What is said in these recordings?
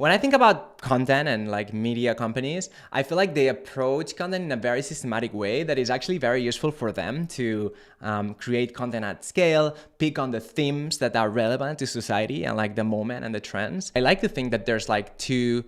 When I think about content and like media companies, I feel like they approach content in a very systematic way that is actually very useful for them to create content at scale, pick on the themes that are relevant to society and like the moment and the trends. I like to think that there's like two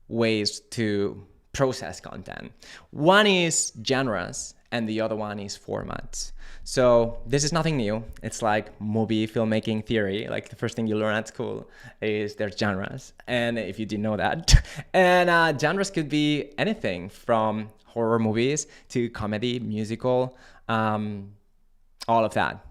ways to process content. One is genres and the other one is formats. So this is nothing new. It's like movie filmmaking theory. Like the first thing you learn at school is there's genres. And if you didn't know that, and genres could be anything from horror movies to comedy, musical, all of that,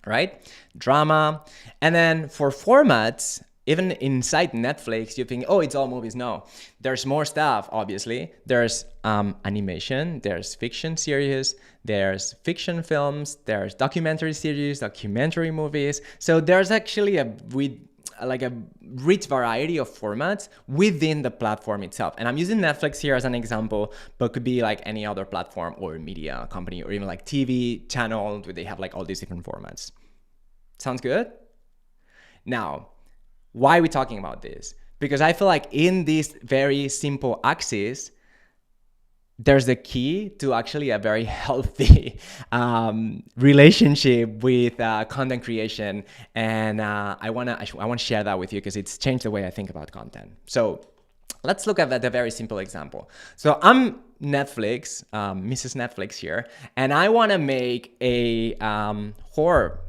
right? Drama. And then for formats, even inside Netflix, you think, oh, it's all movies. No, there's more stuff, obviously. There's animation, there's fiction series, there's fiction films, there's documentary series, documentary movies. So there's actually a rich variety of formats within the platform itself. And I'm using Netflix here as an example, but could be like any other platform or media company or even like TV channel where they have like all these different formats. Sounds good? Now, why are we talking about this? Because I feel like in this very simple axis, there's the key to actually a very healthy relationship with content creation. And I want to share that with you because it's changed the way I think about content. So let's look at a very simple example. So I'm Netflix, Mrs. Netflix here, and I want to make a horror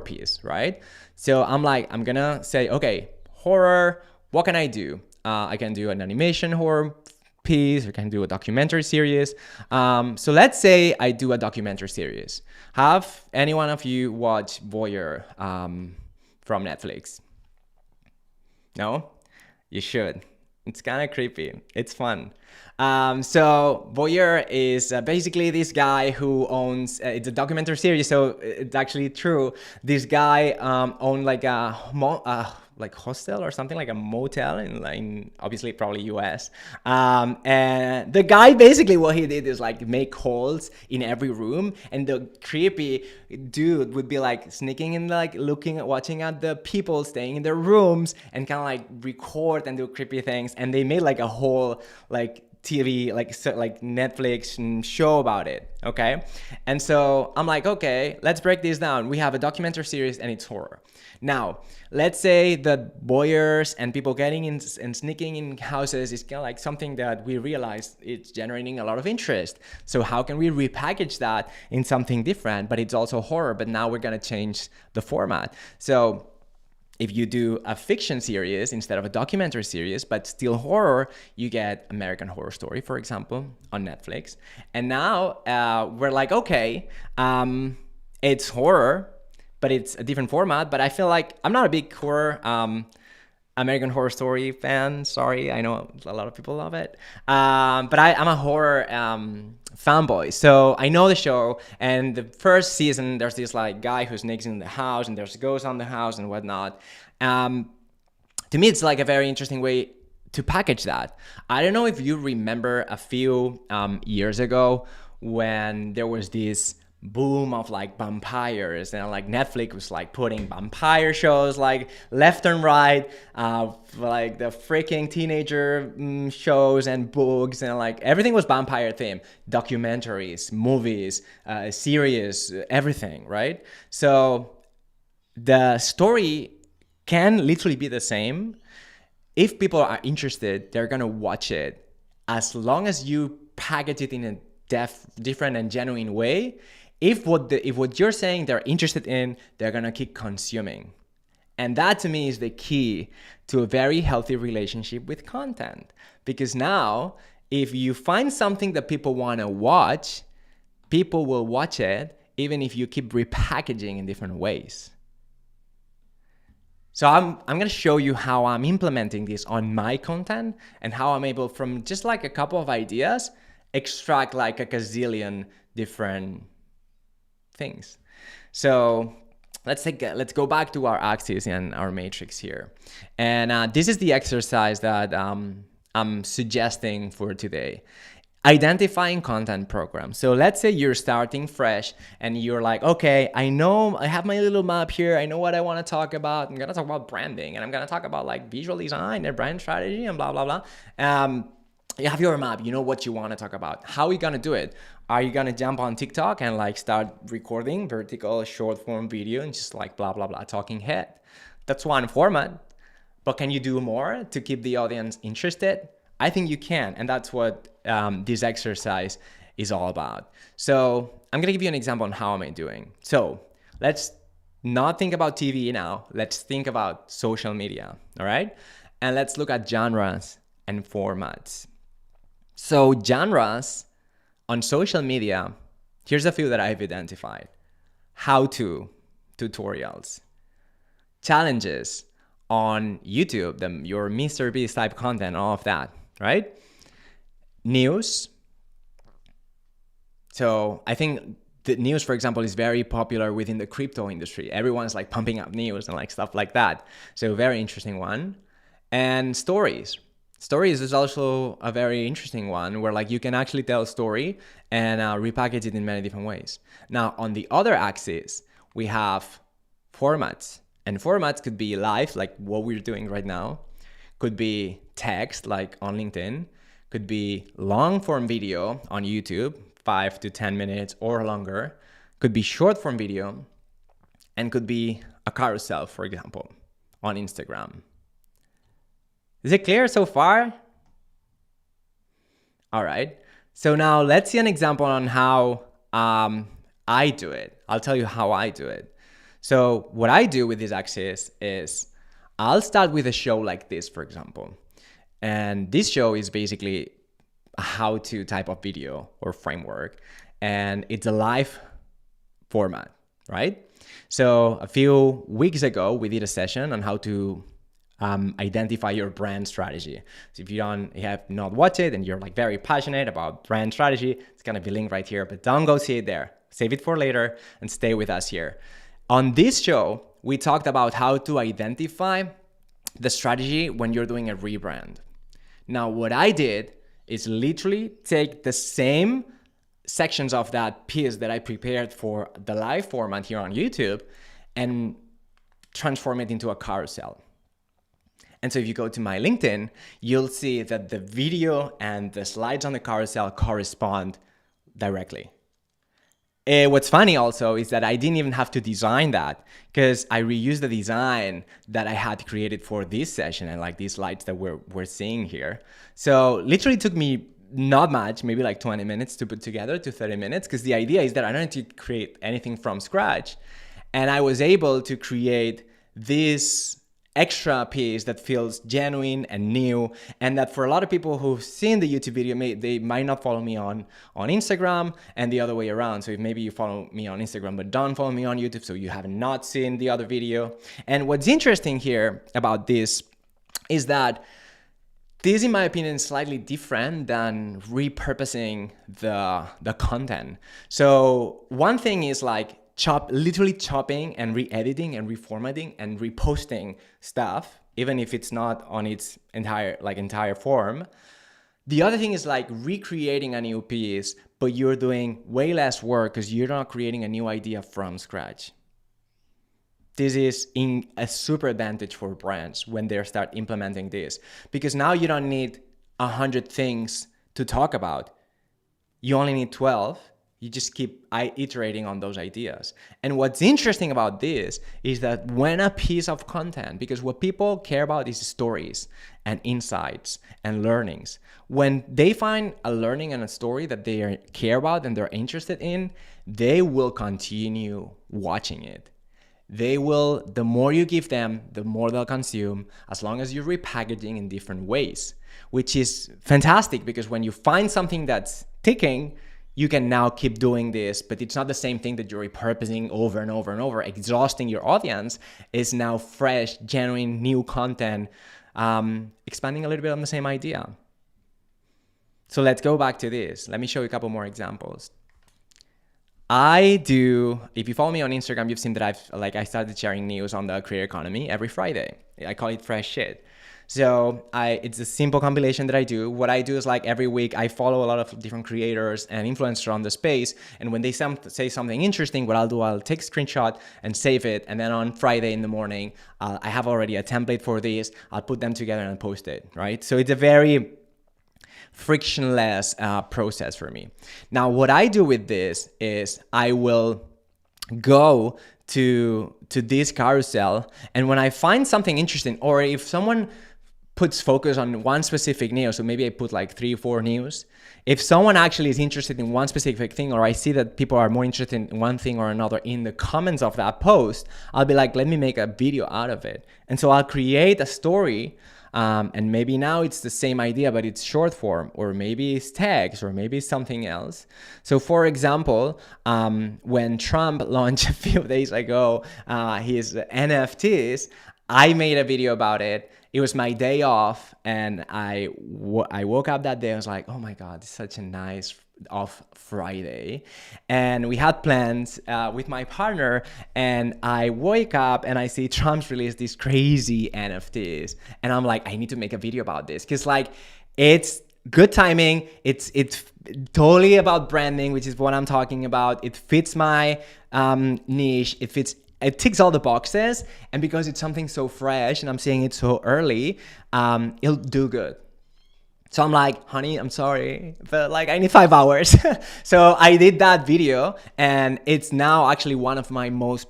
piece, right? So I'm gonna say, okay, horror, what can I do? I can do an animation horror piece, I can do a documentary series. So let's say I do a documentary series. Have any one of you watched Voyeur from Netflix? No? You should. It's kind of creepy. It's fun. So Voyeur is basically this guy who owns, it's a documentary series, so it's actually true. This guy owned like a hostel or something, like a motel in obviously probably US. And the guy basically what he did is like make holes in every room, and the creepy dude would be like sneaking in, like looking, watching at the people staying in their rooms and kind of like record and do creepy things. And they made like a whole like TV, like Netflix show about it, okay? And so I'm like, okay, let's break this down. We have a documentary series and it's horror. Now, let's say that voyeurs and people getting in and sneaking in houses is kind of like something that we realize it's generating a lot of interest. So how can we repackage that in something different, but it's also horror, but now we're gonna change the format. So if you do a fiction series instead of a documentary series, but still horror, you get American Horror Story, for example, on Netflix. And now we're like, okay, it's horror, but it's a different format. But I feel like I'm not a big horror American Horror Story fan. Sorry, I know a lot of people love it. But I'm a horror fanboy. So I know the show, and the first season, there's this like guy who sneaks in the house, and there's ghosts on the house and whatnot. To me, it's like a very interesting way to package that. I don't know if you remember a few years ago when there was this boom of like vampires, and like Netflix was like putting vampire shows like left and right, like the freaking teenager shows and books, and like everything was vampire theme, documentaries, movies, series, everything, right? So the story can literally be the same. If people are interested, they're gonna watch it, as long as you package it in a different and genuine way. If what you're saying they're interested in, they're gonna keep consuming. And that to me is the key to a very healthy relationship with content. Because now, if you find something that people wanna watch, people will watch it, even if you keep repackaging in different ways. So I'm gonna show you how I'm implementing this on my content and how I'm able, from just like a couple of ideas, extract like a gazillion different things. So let's go back to our axis and our matrix here. And this is the exercise that I'm suggesting for today. Identifying content programs. So let's say you're starting fresh and you're like, okay, I know I have my little map here. I know what I want to talk about. I'm going to talk about branding, and I'm going to talk about like visual design and brand strategy and blah, blah, blah. You have your map, you know what you want to talk about. How are you going to do it? Are you going to jump on TikTok and like start recording vertical short form video and just like blah, blah, blah, talking head? That's one format. But can you do more to keep the audience interested? I think you can. And that's what this exercise is all about. So I'm going to give you an example on how am I doing. So let's not think about TV now. Let's think about social media. All right. And let's look at genres and formats. So genres on social media, here's a few that I've identified. How-to tutorials, challenges on YouTube, your Mr. Beast type content, all of that, right? News. So I think the news, for example, is very popular within the crypto industry. Everyone's like pumping up news and like stuff like that. So very interesting one. And stories. Stories is also a very interesting one where like you can actually tell a story and repackage it in many different ways. Now, on the other axis, we have formats. And formats could be live, like what we're doing right now. Could be text, like on LinkedIn. Could be long form video on YouTube, 5 to 10 minutes or longer. Could be short form video. And could be a carousel, for example, on Instagram. Is it clear so far? All right. So now let's see an example on how I do it. I'll tell you how I do it. So what I do with this axis is I'll start with a show like this, for example. And this show is basically a how-to type of video or framework. And it's a live format, right? So a few weeks ago, we did a session on how to identify your brand strategy. So if you have not watched it and you're like very passionate about brand strategy, it's gonna be linked right here, but don't go see it there. Save it for later and stay with us here. On this show, we talked about how to identify the strategy when you're doing a rebrand. Now, what I did is literally take the same sections of that piece that I prepared for the live format here on YouTube and transform it into a carousel. And so if you go to my LinkedIn, you'll see that the video and the slides on the carousel correspond directly. What's funny also is that I didn't even have to design that because I reused the design that I had created for this session and like these slides that we're seeing here. So literally took me not much, maybe like 20 minutes to put together to 30 minutes because the idea is that I don't need to create anything from scratch. And I was able to create this extra piece that feels genuine and new, and that for a lot of people who've seen the YouTube video, they might not follow me on Instagram and the other way around. So if maybe you follow me on Instagram but don't follow me on YouTube, so you have not seen the other video. And what's interesting here about this is that this, in my opinion, is slightly different than repurposing the content. So one thing is like literally chopping and re-editing and reformatting and reposting stuff, even if it's not on its entire form. The other thing is like recreating a new piece, but you're doing way less work because you're not creating a new idea from scratch. This is a super advantage for brands when they start implementing this, because now you don't need 100 things to talk about. You only need 12. You just keep iterating on those ideas. And what's interesting about this is that when a piece of content, because what people care about is stories and insights and learnings. When they find a learning and a story that they care about and they're interested in, they will continue watching it. The more you give them, the more they'll consume, as long as you're repackaging in different ways, which is fantastic because when you find something that's ticking, you can now keep doing this, but it's not the same thing that you're repurposing over and over and over, exhausting your audience. Is now fresh, genuine, new content, expanding a little bit on the same idea. So let's go back to this. Let me show you a couple more examples. If you follow me on Instagram, you've seen that I started sharing news on the creator economy every Friday. I call it fresh shit. So it's a simple compilation that I do. What I do is like every week I follow a lot of different creators and influencers on the space. And when they say something interesting, what I'll do, I'll take a screenshot and save it. And then on Friday in the morning, I have already a template for this. I'll put them together and post it, right? So it's a very frictionless process for me. Now, what I do with this is I will go to this carousel, and when I find something interesting, or if someone puts focus on one specific news, so maybe I put like 3 or 4 news. If someone actually is interested in one specific thing, or I see that people are more interested in one thing or another in the comments of that post, I'll be like, let me make a video out of it. And so I'll create a story, and maybe now it's the same idea, but it's short form, or maybe it's text, or maybe it's something else. So for example, when Trump launched a few days ago his NFTs, I made a video about it. It was my day off, and I woke up that day. I was like, oh my God, it's such a nice off Friday. And we had plans with my partner, and I wake up and I see Trump's released these crazy NFTs. And I'm like, I need to make a video about this, because like it's good timing. It's totally about branding, which is what I'm talking about. It fits my niche. It ticks all the boxes, and because it's something so fresh and I'm seeing it so early, it'll do good. So I'm like, honey, I'm sorry, but like I need 5 hours. So I did that video, and it's now actually one of my most,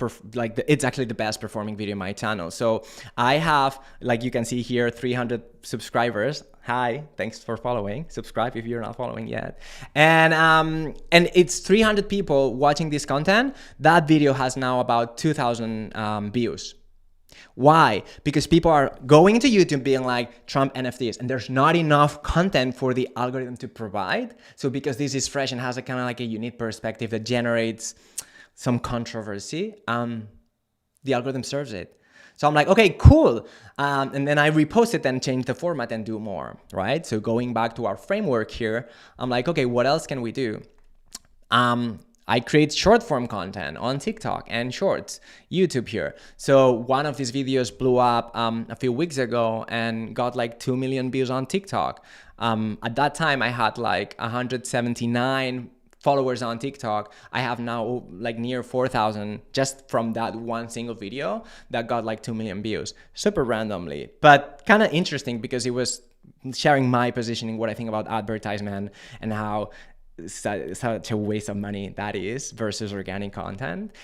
it's actually the best performing video on my channel. So I have, like you can see here, 300 subscribers. Hi, thanks for following. Subscribe if you're not following yet. And it's 300 people watching this content. That video has now about 2,000 views. Why? Because people are going into YouTube being like, Trump NFTs, and there's not enough content for the algorithm to provide. So because this is fresh and has a kind of like a unique perspective that generates some controversy, the algorithm serves it. So I'm like, okay, cool. And then I repost it and change the format and do more, right? So going back to our framework here, I'm like, okay, what else can we do? I create short form content on TikTok and Shorts, YouTube here. So one of these videos blew up a few weeks ago and got like 2 million views on TikTok. At that time, I had like 179 followers on TikTok. I have now like near 4,000 just from that one single video that got like 2 million views, super randomly, but kind of interesting because it was sharing my positioning, what I think about advertisement and how such a waste of money that is versus organic content,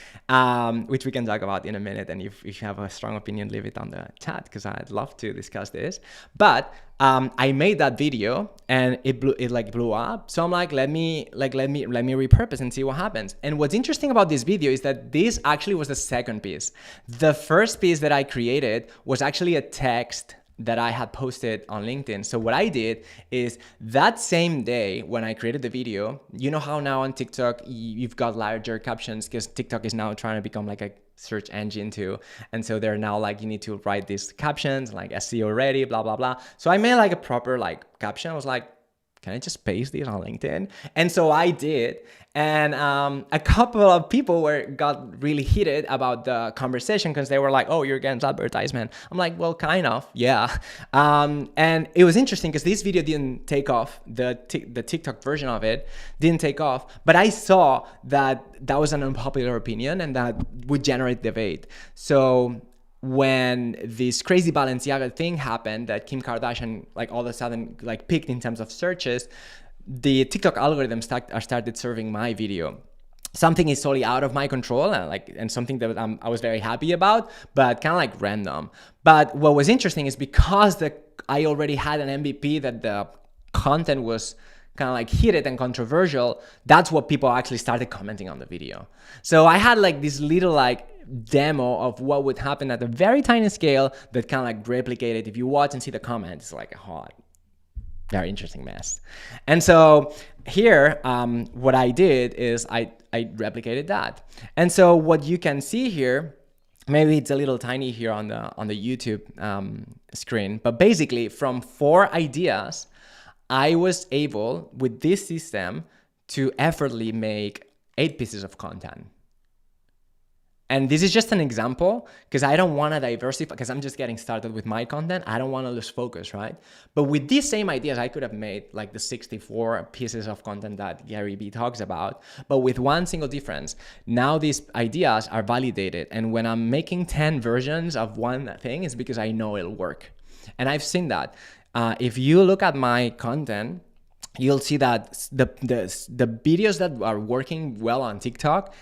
which we can talk about in a minute. And if you have a strong opinion, leave it on the chat, because I'd love to discuss this. But I made that video and it blew up. So I'm like, let me repurpose and see what happens. And what's interesting about this video is that this actually was the second piece. The first piece that I created was actually a text that I had posted on LinkedIn. So what I did is that same day when I created the video, you know how now on TikTok, you've got larger captions because TikTok is now trying to become like a search engine too. And so they're now like, you need to write these captions like SEO ready, blah, blah, blah. So I made like a proper like caption. I was like, can I just paste these on LinkedIn? And so I did. And a couple of people got really heated about the conversation because they were like, oh, you're against advertisement. I'm like, well, kind of, yeah. And it was interesting because this video didn't take off. The TikTok version of it didn't take off. But I saw that that was an unpopular opinion and that would generate debate. So when this crazy Balenciaga thing happened, that Kim Kardashian like all of a sudden like peaked in terms of searches, the TikTok algorithm started serving my video. Something is totally out of my control and something that I was very happy about, but kind of like random. But what was interesting is because I already had an MVP that the content was kind of like heated and controversial, that's what people actually started commenting on the video. So I had like this little like demo of what would happen at a very tiny scale that kind of like replicated. If you watch and see the comments, it's like a hot, very interesting mess. And so here, what I did is I replicated that. And so what you can see here, maybe it's a little tiny here on the YouTube screen, but basically from 4 ideas, I was able with this system to effortlessly make 8 pieces of content. And this is just an example because I don't want to diversify because I'm just getting started with my content. I don't want to lose focus, right? But with these same ideas, I could have made like the 64 pieces of content that Gary Vee talks about, but with one single difference. Now these ideas are validated. And when I'm making 10 versions of one thing, it's because I know it'll work. And I've seen that. If you look at my content, you'll see that the videos that are working well on TikTok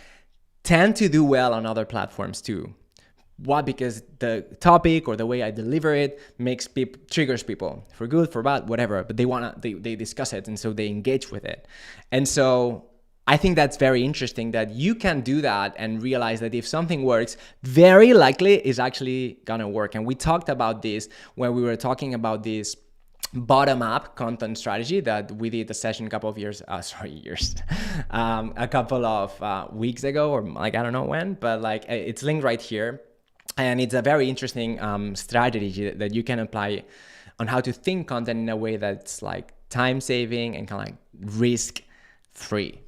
tend to do well on other platforms too. Why? Because the topic or the way I deliver it triggers people for good, for bad, whatever. But they discuss it, and so they engage with it. And so I think that's very interesting that you can do that and realize that if something works, very likely it's actually gonna work. And we talked about this when we were talking about this bottom-up content strategy that we did a session a couple of a couple of weeks ago, or like I don't know when, but like it's linked right here, and it's a very interesting strategy that you can apply on how to think content in a way that's like time-saving and kind of like risk-free.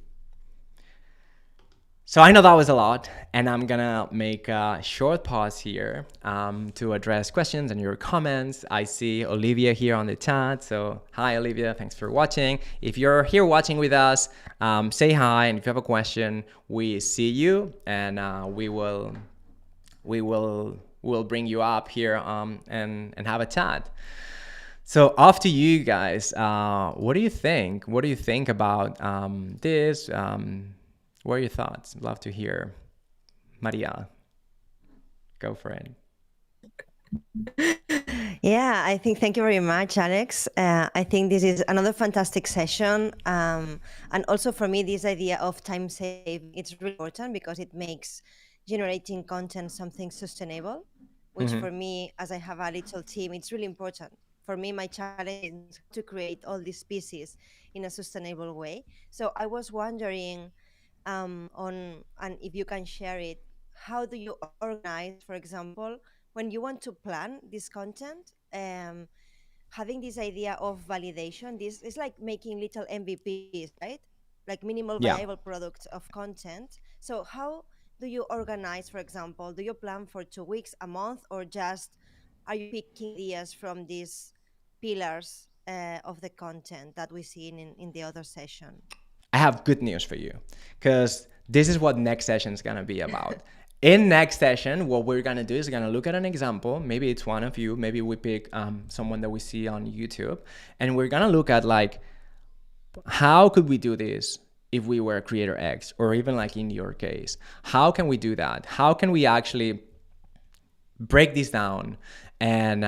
So I know that was a lot, and I'm gonna make a short pause here to address questions and your comments. I see Olivia here on the chat. So hi, Olivia, thanks for watching. If you're here watching with us, say hi, and if you have a question, we see you, and we'll bring you up here and have a chat. So off to you guys. What do you think? What do you think about this? What are your thoughts? Love to hear. Maria, go for it. Yeah, I think thank you very much, Alex. I think this is another fantastic session. And also for me, this idea of time saving, it's really important because it makes generating content something sustainable, which for me, as I have a little team, it's really important. For me, my challenge is to create all these pieces in a sustainable way. So I was wondering and if you can share it, how do you organize, for example, when you want to plan this content, having this idea of validation, this is like making little MVPs, right? Like minimal Yeah. viable products of content. So how do you organize, for example, do you plan for 2 weeks, a month, or just are you picking ideas from these pillars of the content that we see in the other session? I have good news for you because this is what next session is going to be about. In next session, what we're going to do is going to look at an example. Maybe it's one of you. Maybe we pick someone that we see on YouTube. And we're going to look at like, how could we do this if we were creator X, or even like in your case? How can we do that? How can we actually break this down and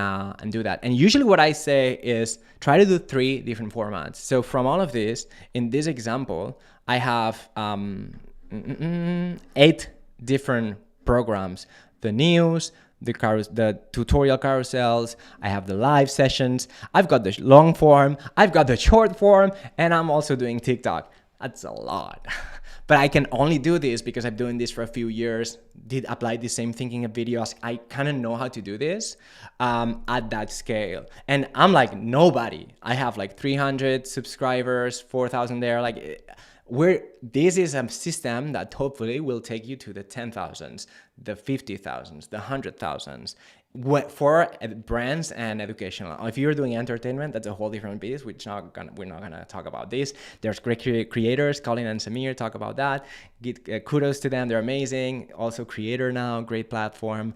do that? And usually what I say is try to do 3 different formats. So from all of this, in this example, I have 8 different programs: the news, the tutorial carousels, I have the live sessions, I've got the long form, I've got the short form, and I'm also doing TikTok. That's a lot. But I can only do this because I've been doing this for a few years, did apply the same thinking of videos. I kind of know how to do this at that scale. And I'm like nobody. I have like 300 subscribers, 4,000 there. Like this is a system that hopefully will take you to the 10,000s, the 50,000s, the 100,000s. For brands and educational. If you're doing entertainment, that's a whole different piece. We're not gonna talk about this. There's great creators. Colin and Samir talk about that. Kudos to them. They're amazing. Also, Creator Now, great platform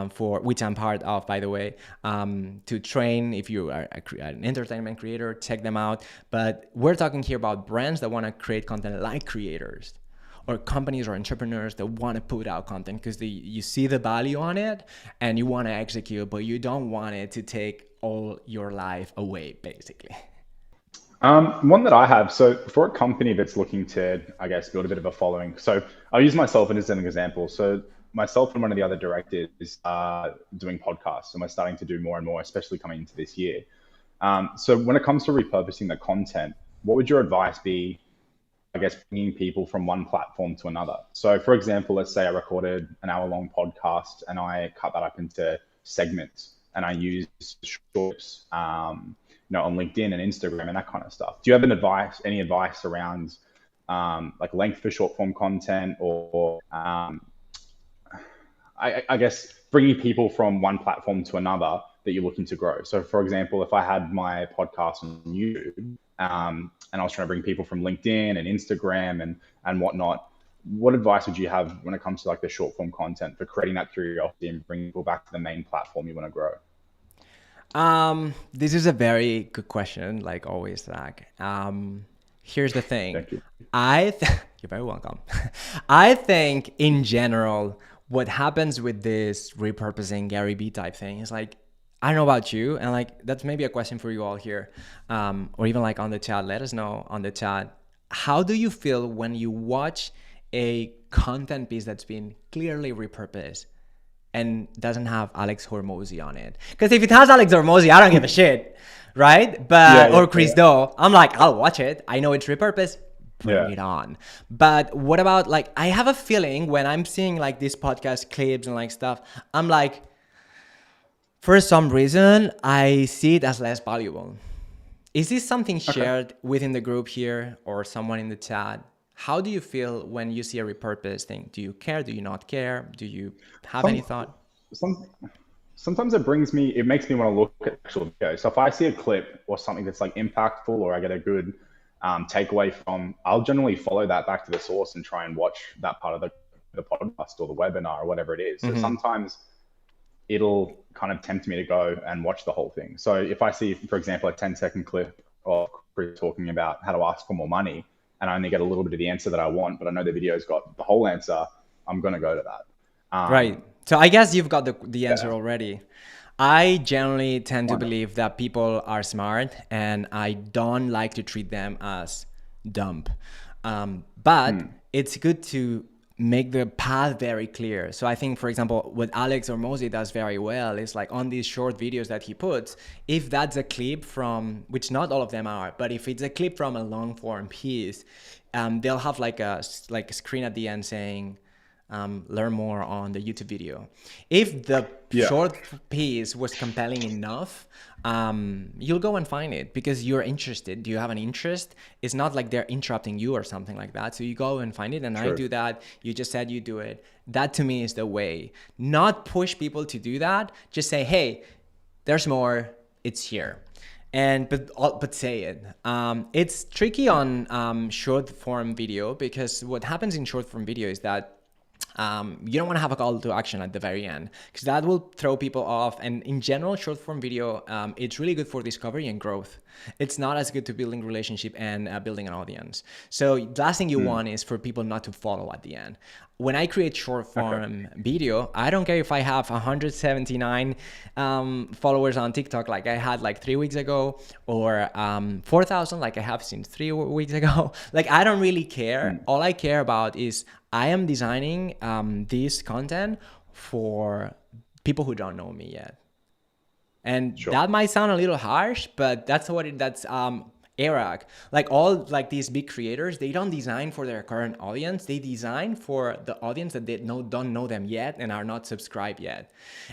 for which I'm part of, by the way, to train. If you are an entertainment creator, check them out. But we're talking here about brands that want to create content like creators, or companies or entrepreneurs that want to put out content because you see the value on it and you want to execute, but you don't want it to take all your life away, basically. One that I have, so for a company that's looking to, I guess, build a bit of a following. So I'll use myself as an example. So myself and one of the other directors are doing podcasts, and we're starting to do more and more, especially coming into this year. So when it comes to repurposing the content, what would your advice be, I guess, bringing people from one platform to another? So for example, let's say I recorded an hour-long podcast and I cut that up into segments and I use shorts, on LinkedIn and Instagram and that kind of stuff. Do you have any advice around like length for short form content, or I guess bringing people from one platform to another that you're looking to grow. So, for example, if I had my podcast on YouTube, and I was trying to bring people from LinkedIn and Instagram and whatnot, what advice would you have when it comes to like the short form content for creating that curiosity and bringing people back to the main platform you want to grow? This is a very good question, like always, Zach. Here's the thing. Thank you. You're very welcome. I think in general, what happens with this repurposing Gary Vee type thing is like, I don't know about you, and like that's maybe a question for you all here, or even like on the chat. Let us know on the chat. How do you feel when you watch a content piece that's been clearly repurposed and doesn't have Alex Hormozy on it? Because if it has Alex Hormozy, I don't give a shit, right? But or Chris Do, I'm like, I'll watch it. I know it's repurposed. Bring it on. But what about like, I have a feeling when I'm seeing like these podcast clips and like stuff, I'm like, for some reason, I see it as less valuable. Is this something shared within the group here or someone in the chat? How do you feel when you see a repurposed thing? Do you care? Do you not care? Do you have any thought? Sometimes it makes me want to look at actual video. So if I see a clip or something that's like impactful, or I get a good takeaway from, I'll generally follow that back to the source and try and watch that part of the podcast or the webinar or whatever it is. So sometimes it'll kind of tempt me to go and watch the whole thing. So if I see, for example, a 10-second clip of Chris talking about how to ask for more money, and I only get a little bit of the answer that I want, but I know the video's got the whole answer, I'm going to go to that. Right. So I guess you've got the answer already. I generally tend to believe that people are smart, and I don't like to treat them as dumb. But it's good to make the path very clear. So I think, for example, what Alex Hormozy does very well is like on these short videos that he puts, if that's a clip from, which not all of them are, but if it's a clip from a long form piece, they'll have like a screen at the end saying, learn more on the YouTube video. If the short piece was compelling enough, you'll go and find it because you're interested. Do you have an interest? It's not like they're interrupting you or something like that. So you go and find it, and I do that. You just said you do it. That to me is the way. Not push people to do that. Just say, hey, there's more. It's here. But say it. It's tricky on short form video because what happens in short form video is that you don't want to have a call to action at the very end because that will throw people off. And in general, short form video, it's really good for discovery and growth. It's not as good to building relationship and building an audience. So the last thing you want is for people not to follow at the end. When I create short form video, I don't care if I have 179 followers on TikTok like I had like 3 weeks ago, or 4,000 like I have since 3 weeks ago. Like I don't really care. All I care about is I am designing this content for people who don't know me yet. And that might sound a little harsh, but that's Iraq, like all like these big creators, they don't design for their current audience. They design for the audience that they don't know them yet and are not subscribed yet.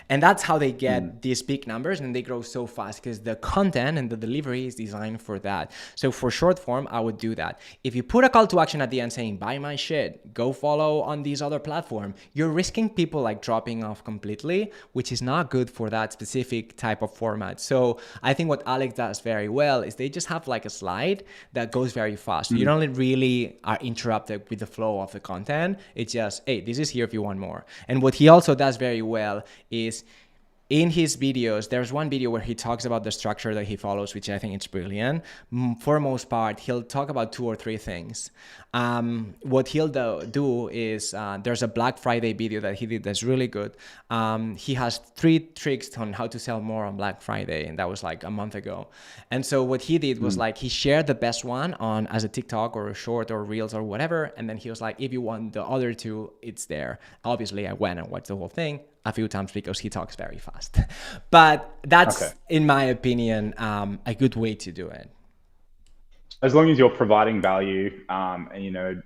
And that's how they get these big numbers, and they grow so fast because the content and the delivery is designed for that. So for short form, I would do that. If you put a call to action at the end saying, buy my shit, go follow on these other platform, you're risking people like dropping off completely, which is not good for that specific type of format. So I think what Alex does very well is they just have like a slide that goes very fast. You don't really are interrupted with the flow of the content. It's just, hey, this is here if you want more. And what he also does very well is in his videos, there's one video where he talks about the structure that he follows, which I think is brilliant. For the most part, he'll talk about 2 or 3 things. What he'll do is there's a Black Friday video that he did that's really good. He has 3 tricks on how to sell more on Black Friday, and that was like a month ago. And so what he did was like he shared the best one on as a TikTok or a short or Reels or whatever, and then he was like, if you want the other 2, it's there. Obviously, I went and watched the whole thing a few times because he talks very fast. But that's, in my opinion, a good way to do it. As long as you're providing value and, you know,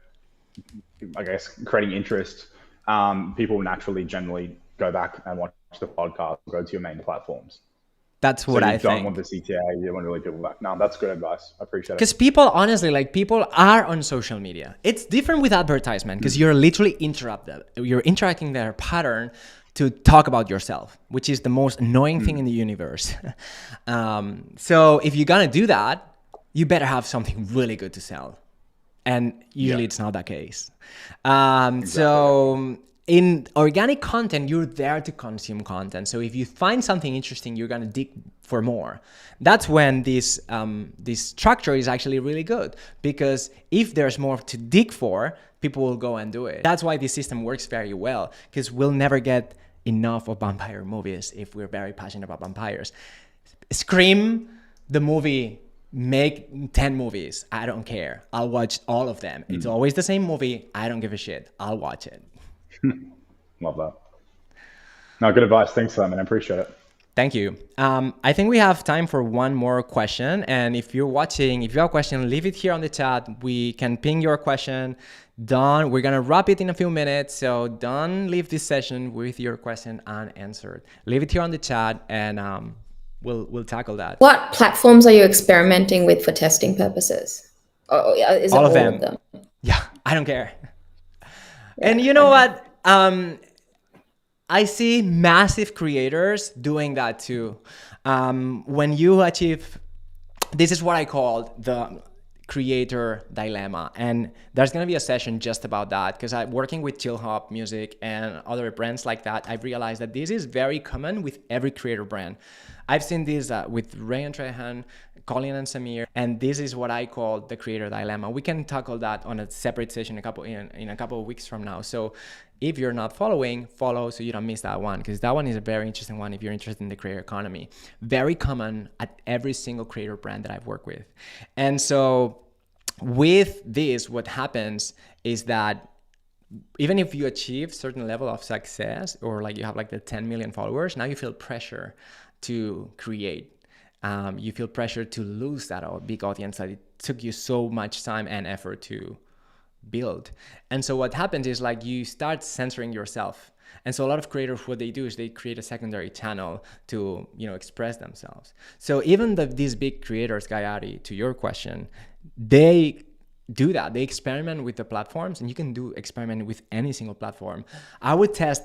I guess creating interest, people naturally generally go back and watch the podcast, go to your main platforms. That's what I think. You don't want the CTA, you want to lead people back. No, that's good advice. I appreciate it. Because people, honestly, like people are on social media. It's different with advertisement because you're literally interrupted. You're interacting their pattern to talk about yourself, which is the most annoying thing in the universe. So if you're gonna do that, you better have something really good to sell. And usually it's not that case. So in organic content, you're there to consume content. So if you find something interesting, you're gonna dig for more. That's when this structure is actually really good, because if there's more to dig for, people will go and do it. That's why this system works very well, because we'll never get enough of vampire movies if we're very passionate about vampires. Scream the movie, make 10 movies, I don't care, I'll watch all of them. It's always the same movie, I don't give a shit, I'll watch it. Love that. No, good advice. Thanks for that, man. I appreciate it. Thank you. I think we have time for one more question. And if you're watching, if you have a question, leave it here on the chat. We can ping your question. Don, we're going to wrap it in a few minutes. So don't leave this session with your question unanswered. Leave it here on the chat, and we'll tackle that. What platforms are you experimenting with for testing purposes? Oh, is it all of them? Yeah, I don't care. Yeah, and you know what? I see massive creators doing that too. When you achieve, this is what I call the creator dilemma. And there's going to be a session just about that, because I'm working with Chill Hop Music and other brands like that. I've realized that this is very common with every creator brand. I've seen this with Ray and Trehan, Colin and Samir, and this is what I call the creator dilemma. We can tackle that on a separate session in a couple of weeks from now. So if you're not following, follow so you don't miss that one, because that one is a very interesting one if you're interested in the creator economy. Very common at every single creator brand that I've worked with. And so with this, what happens is that even if you achieve certain level of success, or like you have like the 10 million followers, now you feel pressure to create. You feel pressure to lose that big audience that it took you so much time and effort to build. And so what happens is like you start censoring yourself. And so a lot of creators, what they do is they create a secondary channel to, express themselves. So even these big creators, Gayari, to your question, they do that. They experiment with the platforms, and you can experiment with any single platform. I would test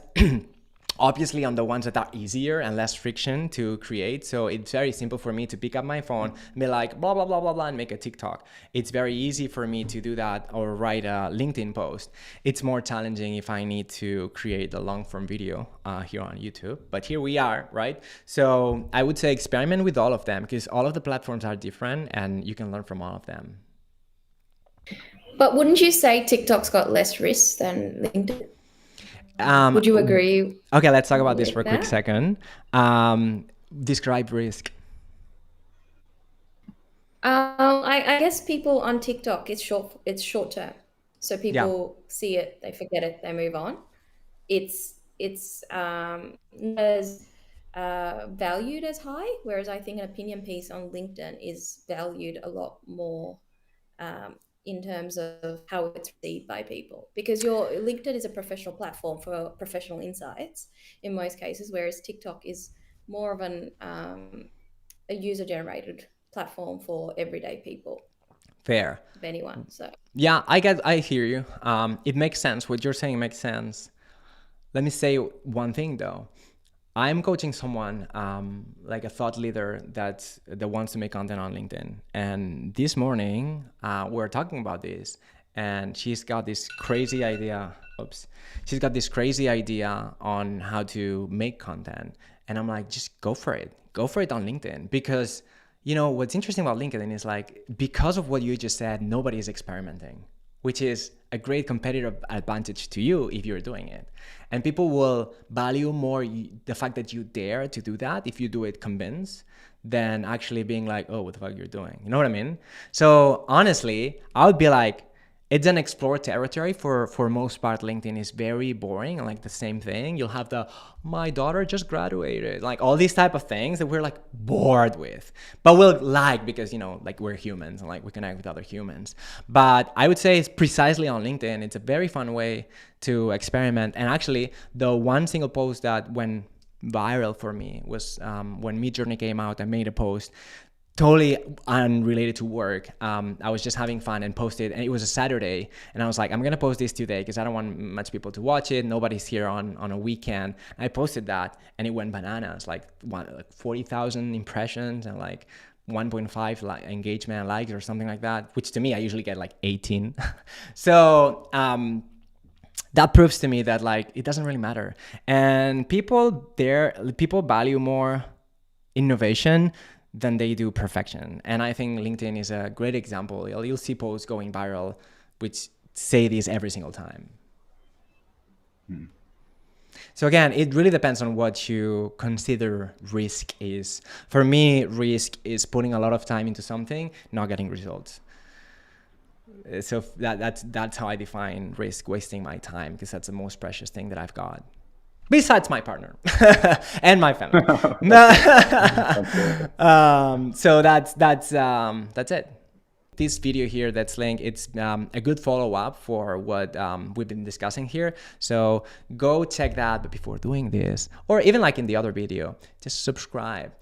obviously on the ones that are easier and less friction to create. So it's very simple for me to pick up my phone and be like, blah, blah, blah, blah, blah, and make a TikTok. It's very easy for me to do that or write a LinkedIn post. It's more challenging if I need to create a long form video here on YouTube, but here we are, right? So I would say experiment with all of them, because all of the platforms are different and you can learn from all of them. But wouldn't you say TikTok's got less risk than LinkedIn? Would you agree? Okay, let's talk about this for a quick second. Describe risk. I guess people on TikTok, it's short term. So people see it, they forget it, they move on. It's not as valued as high, whereas I think an opinion piece on LinkedIn is valued a lot more in terms of how it's received by people, because your LinkedIn is a professional platform for professional insights in most cases, whereas TikTok is more of a user-generated platform for everyday people. Fair. Of anyone. So yeah, I hear you. It makes sense. What you're saying makes sense. Let me say one thing though. I'm coaching someone, like a thought leader that wants to make content on LinkedIn. And this morning, we're talking about this, and she's got this crazy idea. She's got this crazy idea on how to make content. And I'm like, just go for it. Go for it on LinkedIn, because what's interesting about LinkedIn is like, because of what you just said, nobody is experimenting, which is a great competitive advantage to you if you're doing it. And people will value more the fact that you dare to do that if you do it convinced, than actually being like, oh, what the fuck you're doing. You know what I mean? So honestly, I would be like, it's an explore territory for most part. LinkedIn is very boring and like the same thing. You'll have my daughter just graduated, like all these type of things that we're like bored with, but we'll like, because like we're humans and like we connect with other humans. But I would say it's precisely on LinkedIn. It's a very fun way to experiment. And actually the one single post that went viral for me was when Midjourney came out. I made a post totally unrelated to work. I was just having fun and posted, and it was a Saturday, and I was like, I'm gonna post this today because I don't want much people to watch it. Nobody's here on a weekend. I posted that, and it went bananas, like 40,000 impressions and like 1.5 engagement likes or something like that, which to me I usually get like 18. So that proves to me that like it doesn't really matter, and people value more innovation than they do perfection. And I think LinkedIn is a great example. You'll see posts going viral which say this every single time. So again, it really depends on what you consider risk is. For me, risk is putting a lot of time into something, not getting results. So that's how I define risk, wasting my time, because that's the most precious thing that I've got. Besides my partner and my family. So that's it. This video here that's linked, it's a good follow-up for what we've been discussing here. So go check that. But before doing this, or even like in the other video, just subscribe.